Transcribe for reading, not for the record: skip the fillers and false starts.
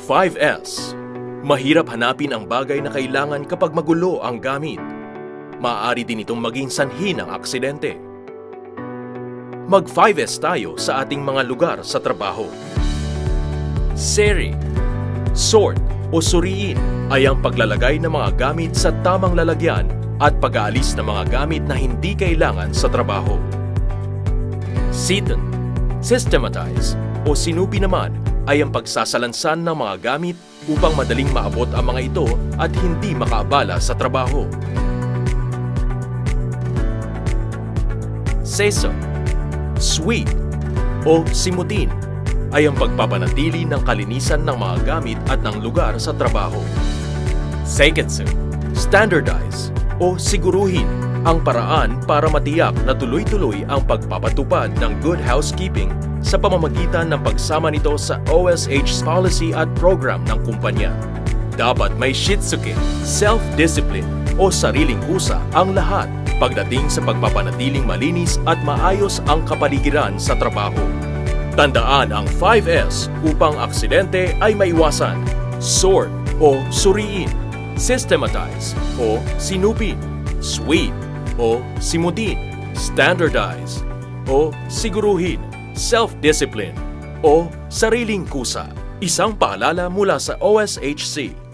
5S. Mahirap hanapin ang bagay na kailangan kapag magulo ang gamit. Maaari din itong maging sanhi ng aksidente. Mag 5S tayo sa ating mga lugar sa trabaho. Seri, sort o suriin ay ang paglalagay ng mga gamit sa tamang lalagyan at pag-aalis ng mga gamit na hindi kailangan sa trabaho. Seaton, systematize o sinupi naman ay ang pagsasalansan ng mga gamit upang madaling maabot ang mga ito at hindi makaabala sa trabaho. Seso, sweep o simutin ay ang pagpapanatili ng kalinisan ng mga gamit at ng lugar sa trabaho. Seiketsu, standardize o siguruhin ang paraan para matiyak na tuloy-tuloy ang pagpapatupad ng good housekeeping sa pamamagitan ng pagsama nito sa OSH policy at program ng kumpanya. Dapat may shitsuke, self-discipline o sariling kusa ang lahat pagdating sa pagpapanatiling malinis at maayos ang kapaligiran sa trabaho. Tandaan ang 5S upang aksidente ay maiwasan. Sort o suriin, systematize o sinupin, sweep o simutin, standardize o siguruhin, self-discipline o sariling kusa. Isang paalala mula sa OSHC.